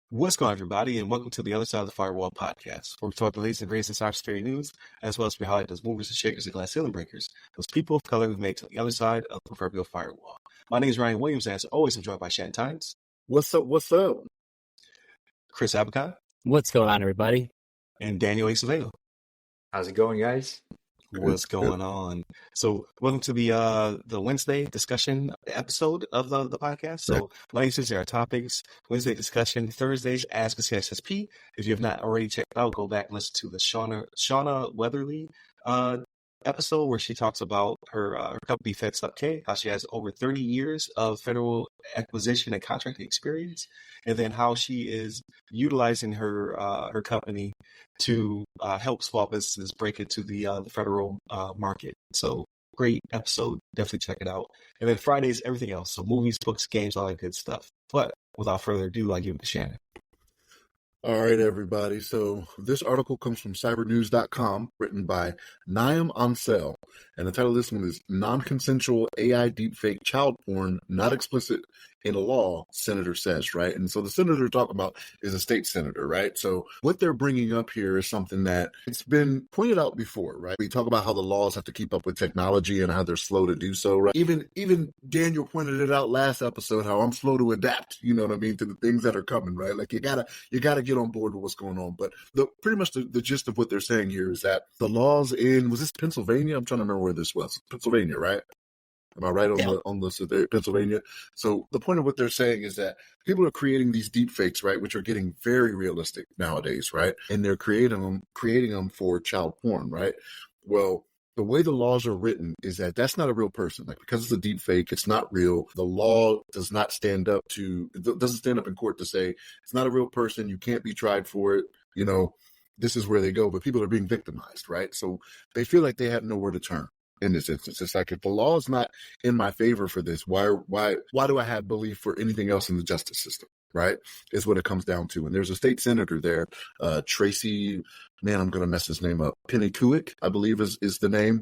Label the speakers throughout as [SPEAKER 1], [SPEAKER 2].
[SPEAKER 1] What's going on, everybody, and welcome to the Other Side of the Firewall podcast, where we talk the latest and greatest in cybersecurity news, as well as we highlight those movers and shakers and glass ceiling breakers, those people of color who make it to the other side of the proverbial firewall. My name is Ryan Williams, and as always, I'm joined by Shannon Tynes.
[SPEAKER 2] What's up? What's up?
[SPEAKER 1] Chris Abacon.
[SPEAKER 3] What's going on, everybody?
[SPEAKER 1] And Daniel Acevedo.
[SPEAKER 4] How's it going, guys?
[SPEAKER 1] What's going on? So, welcome to the Wednesday discussion episode of the podcast. So, Wednesdays are our topics. Wednesday discussion. Thursdays, Ask a CSSP. If you have not already checked it out, go back and listen to the Shauna Weatherly episode where she talks about her company FedStuck, how she has over 30 years of federal acquisition and contracting experience, and then how she is utilizing her company to help small businesses break into the federal market. So great episode. Definitely check it out. And then Fridays, everything else. So movies, books, games, all that good stuff. But without further ado, I give it to Shannon.
[SPEAKER 2] All right, everybody. So this article comes from cybernews.com, written by Naim Ansel. And the title of this one is Non-consensual AI Deepfake Child Porn Not Explicit in a Law, Senator Says, right? And so the senator talking about is a state senator, right? So what they're bringing up here is something that it's been pointed out before, right? We talk about how the laws have to keep up with technology and how they're slow to do so, right? Even Daniel pointed it out last episode, how I'm slow to adapt, you know what I mean, to the things that are coming, right? Like you gotta get on board with what's going on. But pretty much the gist of what they're saying here is that the laws in, was this Pennsylvania? I'm trying to remember where this was. Pennsylvania, right? Am I right on the Pennsylvania? So the point of what they're saying is that people are creating these deep fakes, right, which are getting very realistic nowadays, right? And they're creating them for child porn, right? Well, the way the laws are written is that that's not a real person. Like, because it's a deep fake, it's not real. The law doesn't stand up in court to say it's not a real person. You can't be tried for it. You know, this is where they go. But people are being victimized, right? So they feel like they have nowhere to turn. In this instance, it's like, if the law is not in my favor for this, why do I have belief for anything else in the justice system? Right, is what it comes down to. And there's a state senator there, Tracy. Man, I'm going to mess his name up. Pennycuick, I believe is the name.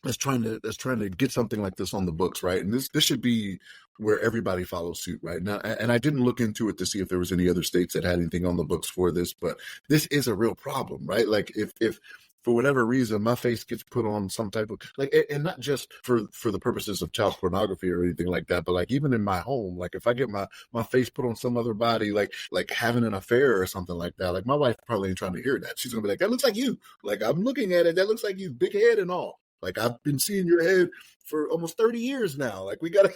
[SPEAKER 2] That's trying to get something like this on the books, right? And this should be where everybody follows suit, right? Now, and I didn't look into it to see if there was any other states that had anything on the books for this, but this is a real problem, right? Like if for whatever reason, my face gets put on some type of, like, and not just for the purposes of child pornography or anything like that, but like even in my home, like if I get my face put on some other body, like having an affair or something like that, like my wife probably ain't trying to hear that. She's gonna be like, that looks like you. Like, I'm looking at it, that looks like you, big head and all. Like, I've been seeing your head for almost 30 years now. Like, we gotta,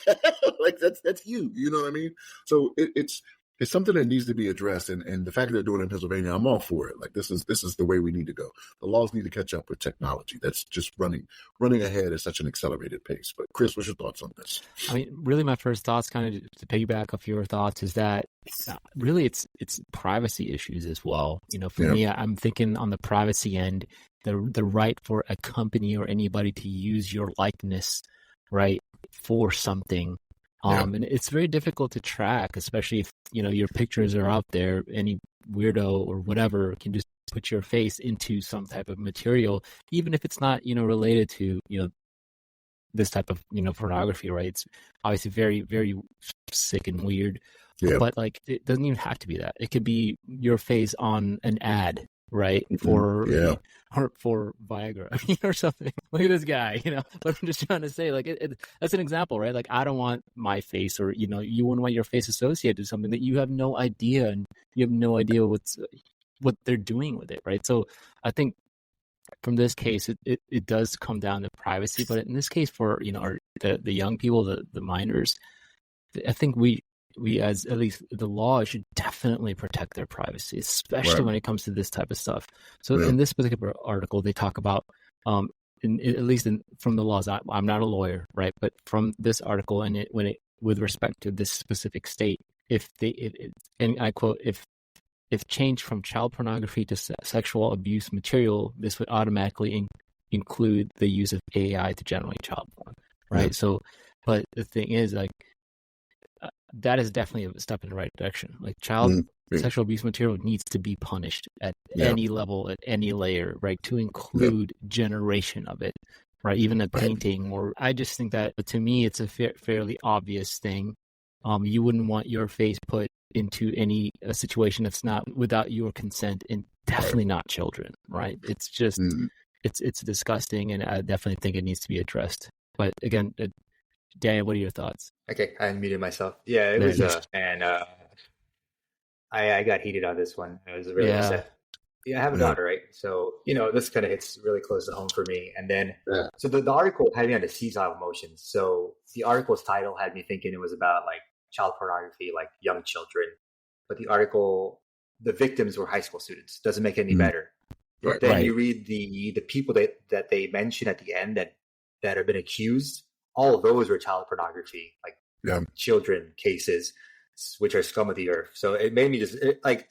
[SPEAKER 2] like, that's you. You know what I mean? So it's something that needs to be addressed, and the fact that they're doing it in Pennsylvania, I'm all for it. Like, this is the way we need to go. The laws need to catch up with technology. That's just running ahead at such an accelerated pace. But Chris, what's your thoughts on this?
[SPEAKER 3] I mean, really, my first thoughts, kind of to piggyback off your thoughts, is that really it's privacy issues as well. You know, for me, I'm thinking on the privacy end, the right for a company or anybody to use your likeness, right, for something. And it's very difficult to track, especially if, you know, your pictures are out there. Any weirdo or whatever can just put your face into some type of material, even if it's not, you know, related to, you know, this type of, you know, pornography, right? It's obviously very, very sick and weird. Yeah. But like, it doesn't even have to be that. It could be your face on an ad, right? For Viagra, or something. Look at this guy, you know. But I'm just trying to say, like, that's an example, right? Like, I don't want my face, or, you know, you wouldn't want your face associated to something that you have no idea, and you have no idea what they're doing with it, right? So I think from this case, it does come down to privacy, but in this case, for, you know, the young people, the minors, I think we as at least the law should definitely protect their privacy, especially when it comes to this type of stuff. So in this particular article, they talk about, from the laws, I'm not a lawyer, right? But from this article, and with respect to this specific state, and I quote, if changed from child pornography to sexual abuse material, this would automatically include the use of AI to generate child porn, right? So, but the thing is, like, that is definitely a step in the right direction. Like, child sexual abuse material needs to be punished at any level, at any layer, right? To include generation of it, right? Even a painting, or I just think that to me, it's a fairly obvious thing. You wouldn't want your face put into a situation that's not without your consent, and definitely not children, right? It's just, it's disgusting, and I definitely think it needs to be addressed. But again, Daniel, what are your thoughts?
[SPEAKER 4] Okay, I unmuted myself. Yeah, it
[SPEAKER 3] There
[SPEAKER 4] was
[SPEAKER 3] it is.
[SPEAKER 4] and I got heated on this one. I was really upset. Yeah, I have a daughter, right? So, this kind of hits really close to home for me. And then, so the article had me on the seesaw of emotions. So the article's title had me thinking it was about like child pornography, like young children. But the victims were high school students. Doesn't make it any better. But then you read the people that they mention at the end that have been accused. All of those were child pornography, like children cases, which are scum of the earth. So it made me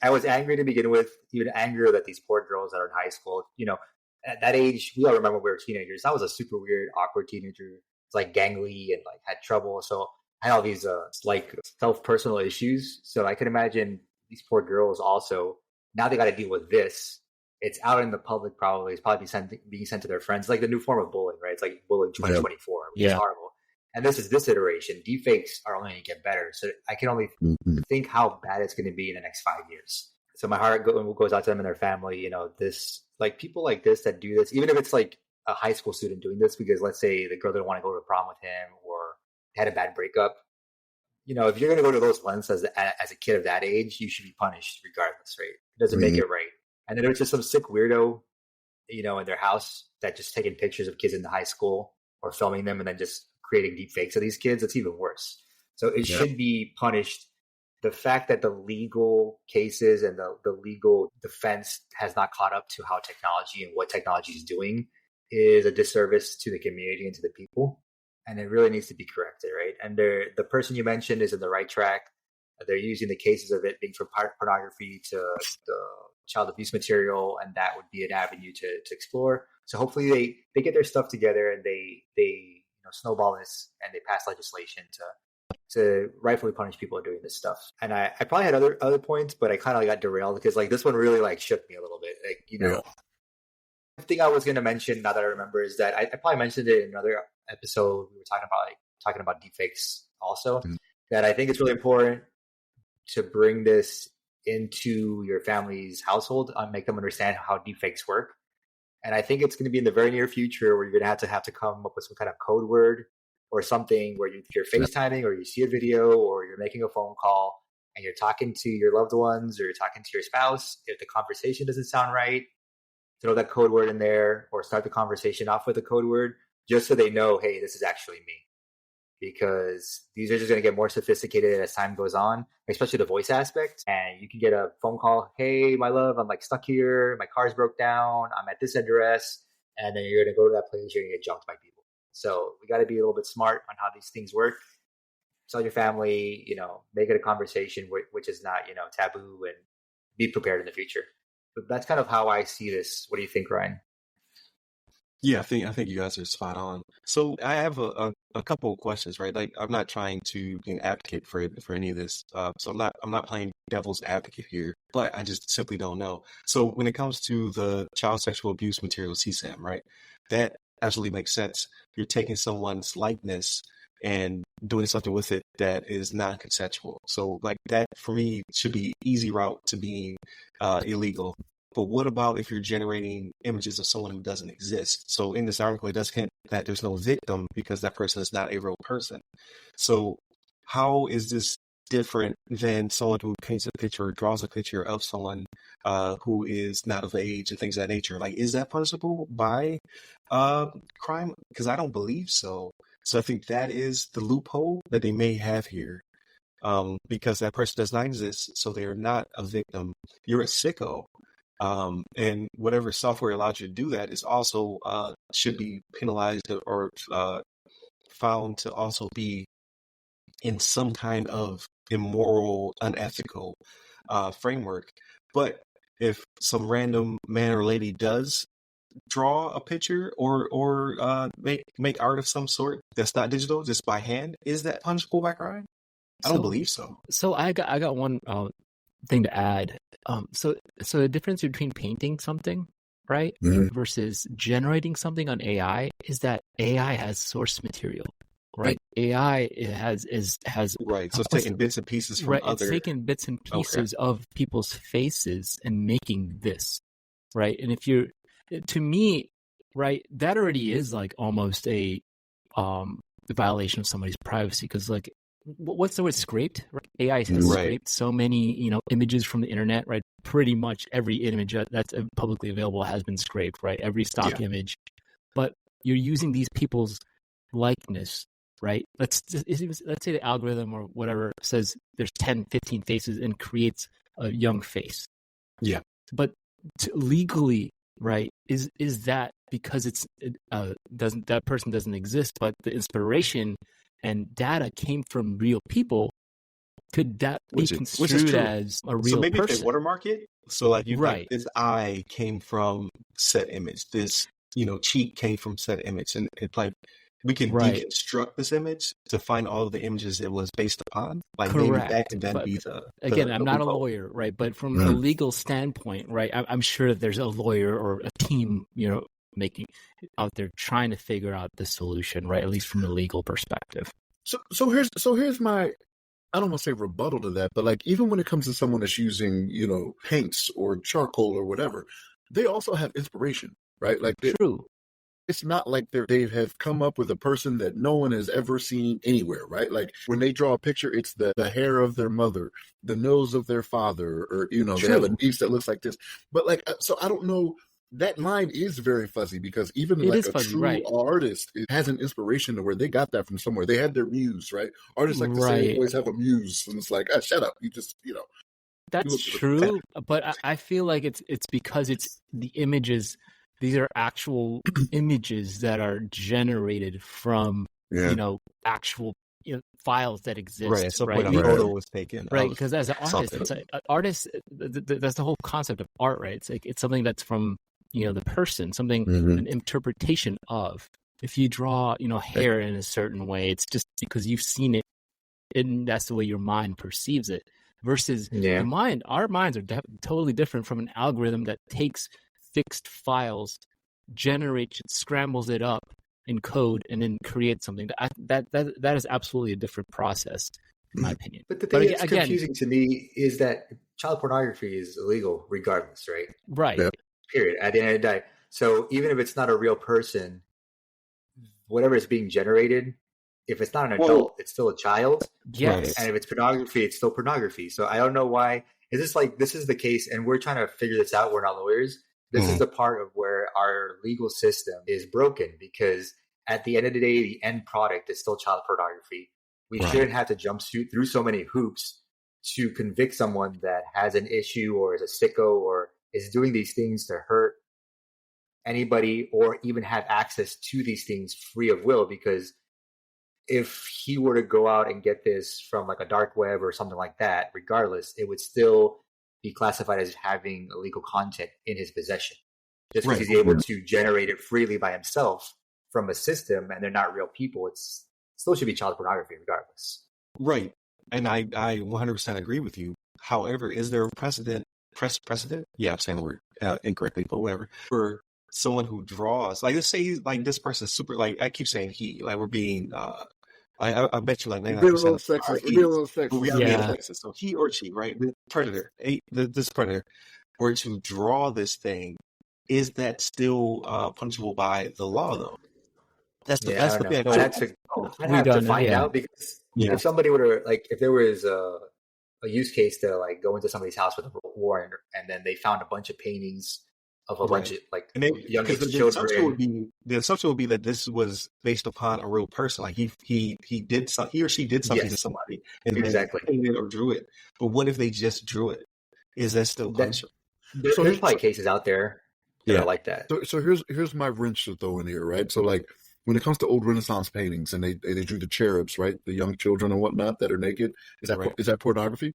[SPEAKER 4] I was angry to begin with, even angrier that these poor girls that are in high school, at that age, we all remember we were teenagers. I was a super weird, awkward teenager. It's like gangly and like had trouble. So I had all these self-personal issues. So I can imagine these poor girls also, now they got to deal with this. It's out in the public probably. It's probably being sent to their friends. Like the new form of bullying, right? It's like bullying 2024, which is horrible. And this is this iteration. Deepfakes are only going to get better. So I can only think how bad it's going to be in the next 5 years. So my heart goes out to them and their family. People like this that do this, even if it's like a high school student doing this, because let's say the girl didn't want to go to prom with him or had a bad breakup. If you're going to go to those lengths as a kid of that age, you should be punished regardless, right? It doesn't make it right. And then there's just some sick weirdo, in their house that just taking pictures of kids in the high school or filming them and then just creating deep fakes of these kids. It's even worse. So it should be punished. The fact that the legal cases and the legal defense has not caught up to how technology and what technology is doing is a disservice to the community and to the people. And it really needs to be corrected, right? And the person you mentioned is in the right track. They're using the cases of it being from pornography to the child abuse material, and that would be an avenue to explore. So hopefully they get their stuff together and they snowball this and they pass legislation to rightfully punish people doing this stuff. And I probably had other points, but I kind of got derailed because this one really shook me a little bit. The thing I was going to mention now that I remember is that I probably mentioned it in another episode. We were talking about deepfakes also. That I think it's really important to bring this into your family's household and make them understand how deepfakes work. And I think it's going to be in the very near future where you're going to have to come up with some kind of code word or something where you're FaceTiming or you see a video or you're making a phone call and you're talking to your loved ones or you're talking to your spouse. If the conversation doesn't sound right, throw that code word in there or start the conversation off with a code word just so they know, hey, this is actually me. Because these are just going to get more sophisticated as time goes on, especially the voice aspect. And you can get a phone call, hey, my love, I'm stuck here. My car's broke down. I'm at this address. And then you're going to go to that place, you're going to get jumped by people. So we got to be a little bit smart on how these things work. Tell your family, make it a conversation which is not, taboo, and be prepared in the future. But that's kind of how I see this. What do you think, Ryan?
[SPEAKER 1] Yeah, I think you guys are spot on. So I have a couple of questions, right? Like I'm not trying to advocate for any of this. So I'm not playing devil's advocate here, but I just simply don't know. So when it comes to the child sexual abuse material CSAM, right? That absolutely makes sense. You're taking someone's likeness and doing something with it that is non-consensual. So that for me should be easy route to being illegal. But what about if you're generating images of someone who doesn't exist? So in this article, it does hint that there's no victim because that person is not a real person. So how is this different than someone who paints a picture or draws a picture of someone who is not of age and things of that nature? Is that punishable by crime? Because I don't believe so. So I think that is the loophole that they may have here. Because that person does not exist, so they are not a victim. You're a sicko. And whatever software allows you to do that is also should be penalized or found to also be in some kind of immoral, unethical framework. But if some random man or lady does draw a picture or make art of some sort that's not digital, just by hand, is that punishable by crime? I don't believe so.
[SPEAKER 3] So I got one thing to add. So the difference between painting something right?
[SPEAKER 2] Mhm.
[SPEAKER 3] Versus generating something on AI is that AI has source material, right? AI has
[SPEAKER 1] Right. So it's taking bits and pieces from
[SPEAKER 3] right.
[SPEAKER 1] other.
[SPEAKER 3] It's taking bits and pieces of people's faces and making this, right? And if you're, to me, right, that already is like almost a violation of somebody's privacy, because like, what's the word, scraped, right? AI has
[SPEAKER 1] Right.
[SPEAKER 3] scraped so many images from the internet, right? Pretty much every image that's publicly available has been scraped, right? Every stock image. But you're using these people's likeness, right? Let's say the algorithm or whatever says there's 10, 15 faces and creates a young face.
[SPEAKER 1] Yeah.
[SPEAKER 3] But legally, right, is that because that person doesn't exist, but the inspiration and data came from real people? Could that be construed as a real person?
[SPEAKER 1] So maybe if they watermark it, so like
[SPEAKER 3] right.
[SPEAKER 1] This eye came from said image, this cheek came from said image, and it's like we can deconstruct this image to find all of the images it was based upon. Like
[SPEAKER 3] correct.
[SPEAKER 1] Maybe that can then be
[SPEAKER 3] again, I'm not a lawyer, right? But from a legal standpoint, right, I'm sure that there's a lawyer or a team, making out there trying to figure out the solution, right? At least from a legal perspective.
[SPEAKER 2] So here's my, I don't want to say rebuttal to that, but like even when it comes to someone that's using, paints or charcoal or whatever, they also have inspiration, right? Like
[SPEAKER 3] true.
[SPEAKER 2] It's not like they have come up with a person that no one has ever seen anywhere, right? Like when they draw a picture, it's the hair of their mother, the nose of their father, or they have a niece that looks like this. But like, so I don't know. That line is very fuzzy because even like a true artist has an inspiration to where they got that from somewhere. They had their muse, right? Artists like to say they always have a muse, and it's like, shut up, you just
[SPEAKER 3] That's true, but I feel like it's because it's the images. These are actual images that are generated from actual files that exist.
[SPEAKER 1] Right. So when a photo was taken,
[SPEAKER 3] right? Because as an artist, it's an artist. That's the whole concept of art, right? It's like it's something that's from the person, something an interpretation of. If you draw hair in a certain way, it's just because you've seen it, and that's the way your mind perceives it. Versus the mind, our minds are totally different from an algorithm that takes fixed files, generates it, scrambles it up in code, and then creates something. That is absolutely a different process, in my opinion.
[SPEAKER 4] But the thing that's confusing to me is that child pornography is illegal regardless, right?
[SPEAKER 3] Right.
[SPEAKER 2] Yeah.
[SPEAKER 4] Period. At the end of the day. So even if it's not a real person, whatever is being generated, if it's not an adult, it's still a child.
[SPEAKER 3] Yes.
[SPEAKER 4] And if it's pornography, it's still pornography. So I don't know why. Is this like, this is the case, and we're trying to figure this out. We're not lawyers. This is the part of where our legal system is broken, because at the end of the day, the end product is still child pornography. We shouldn't have to jump through so many hoops to convict someone that has an issue or is a sicko or is doing these things to hurt anybody or even have access to these things free of will. Because if he were to go out and get this from like a dark web or something like that, regardless, it would still be classified as having illegal content in his possession. Just because he's able to generate it freely by himself from a system and they're not real people, it's still should be child pornography regardless.
[SPEAKER 1] Right. And I 100% agree with you. However, is there a precedent? Yeah, I'm saying the word incorrectly, but whatever. For someone who draws, like let's say like this person's super, like I keep saying he, like we're being, I bet you like 99%
[SPEAKER 2] a little sexist.
[SPEAKER 1] We are sexist. So he or she, right? The predator, this predator, were to draw this thing, is that still punishable by the law though? That's the thing.
[SPEAKER 4] I'd have to find out, because if somebody were to, like, if there was a use case to like go into somebody's house with a warrant and then they found a bunch of paintings of a bunch of like young children.
[SPEAKER 1] The assumption would be that this was based upon a real person. Like he or she did something to somebody and then painted or drew it. But what if they just drew it? Is that still punishable?
[SPEAKER 4] There's probably cases out there that are like that.
[SPEAKER 2] So here's my wrench to throw in here, right? So like when it comes to old Renaissance paintings and they drew the cherubs, right? The young children and whatnot that are naked. Is that pornography?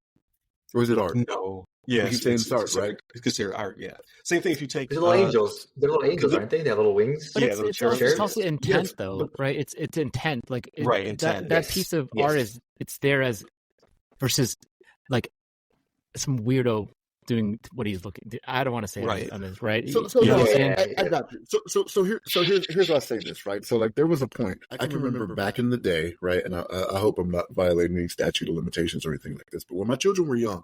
[SPEAKER 2] Or is it art?
[SPEAKER 1] No. Yeah,
[SPEAKER 2] it's art, right?
[SPEAKER 1] It's considered art, yeah. Same thing if you take...
[SPEAKER 4] They're little angels. They're little angels, aren't they? They have little wings.
[SPEAKER 3] But it's also intent, though, right? It's intent. Like,
[SPEAKER 1] intent.
[SPEAKER 3] That piece of art it's there as... Versus, like, some weirdo doing what he's looking. I don't want to say
[SPEAKER 1] Right.
[SPEAKER 3] on this, right?
[SPEAKER 2] So
[SPEAKER 3] You know
[SPEAKER 2] no,
[SPEAKER 3] what I'm saying?
[SPEAKER 2] I got you. Here's why I say this, right? So like there was a point I can remember back in the day, right? And I hope I'm not violating any statute of limitations or anything like this. But when my children were young,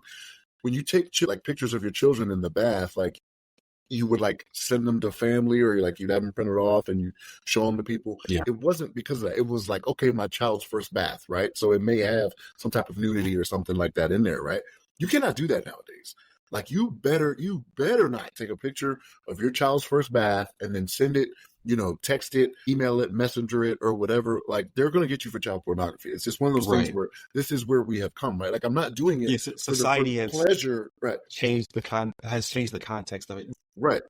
[SPEAKER 2] when you take like pictures of your children in the bath, like you would like send them to family or like you'd have them printed off and you show them to people.
[SPEAKER 1] Yeah.
[SPEAKER 2] It wasn't because of that. It was like, okay, my child's first bath, right? So it may have some type of nudity or something like that in there, right? You cannot do that nowadays. Like you better not take a picture of your child's first bath and then send it, text it, email it, messenger it, or whatever. Like they're going to get you for child pornography. It's just one of those things where this is where we have come, right? Like I'm not doing it.
[SPEAKER 1] Yes, society
[SPEAKER 2] for pleasure, right?
[SPEAKER 1] Has changed the context of it,
[SPEAKER 2] right?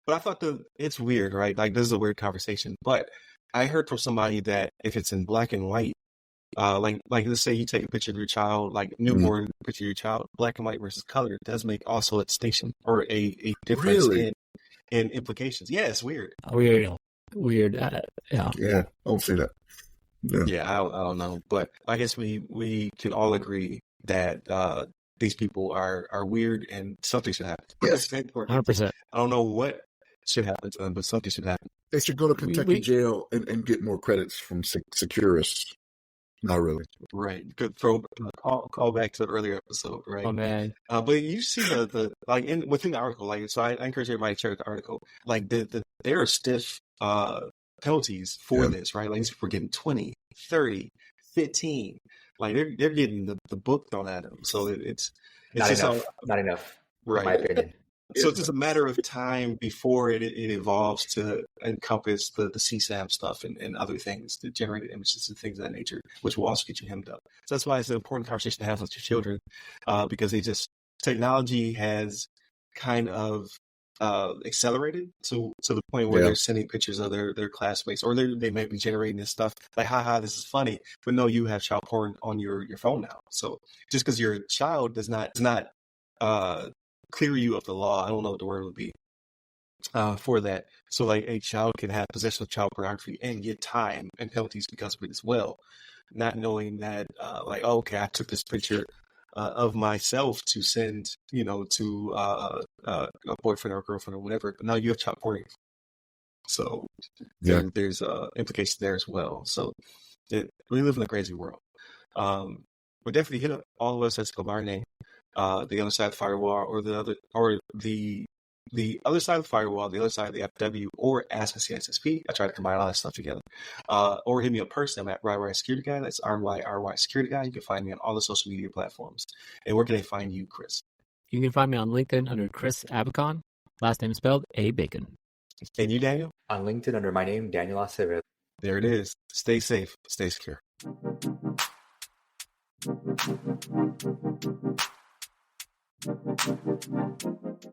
[SPEAKER 1] But I thought it's weird, right? Like this is a weird conversation. But I heard from somebody that if it's in black and white, like let's say you take a picture of your child, like newborn picture of your child, black and white versus color does make also a distinction or a difference in implications. Yeah, it's weird.
[SPEAKER 3] Weird.
[SPEAKER 2] Yeah, I don't see that.
[SPEAKER 1] Yeah, I don't know, but I guess we can all agree that these people are weird and something should happen.
[SPEAKER 2] Yes,
[SPEAKER 3] 100%.
[SPEAKER 1] I don't know what should happen to them, but something should happen.
[SPEAKER 2] They should go to Kentucky jail and get more credits from Securus. Not really.
[SPEAKER 1] Right. Good throw call back to the earlier episode, right?
[SPEAKER 3] Oh man.
[SPEAKER 1] But you see the like within the article, like so I encourage everybody to check the article. Like there are stiff penalties for this, right? Like these people are getting 20, 30, 15. Like they're getting the book thrown at them. So it's
[SPEAKER 4] not
[SPEAKER 1] just
[SPEAKER 4] enough. Not enough,
[SPEAKER 1] right?
[SPEAKER 4] In my opinion.
[SPEAKER 1] So it's just a matter of time before it evolves to encompass the CSAM stuff and other things, the generated images and things of that nature, which will also get you hemmed up. So that's why it's an important conversation to have with your children, because technology has kind of accelerated to the point where they're sending pictures of their classmates, or they may be generating this stuff like, haha, this is funny, but no, you have child porn on your phone now. So just because you're a child does not clear you of the law. I don't know what the word would be for that. So like a child can have possession of child pornography and get time and penalties because of it as well, not knowing that like, oh, okay, I took this picture of myself to send, to a boyfriend or a girlfriend or whatever, but now you have child porn. So there's implications there as well. So we live in a crazy world. But definitely hit up all of us at Scabarne, the other side of the firewall, or the other side of the firewall, the other side of the FW, or Ask a CSSP. I try to combine all that stuff together. Or hit me up personally. I'm at RY Security Guy. That's RY Security Guy. You can find me on all the social media platforms. And where can they find you, Chris?
[SPEAKER 3] You can find me on LinkedIn under Chris Abacon. Last name spelled A Bacon.
[SPEAKER 1] And you, Daniel?
[SPEAKER 4] On LinkedIn under my name, Daniel Acevedo.
[SPEAKER 1] There it is. Stay safe. Stay secure.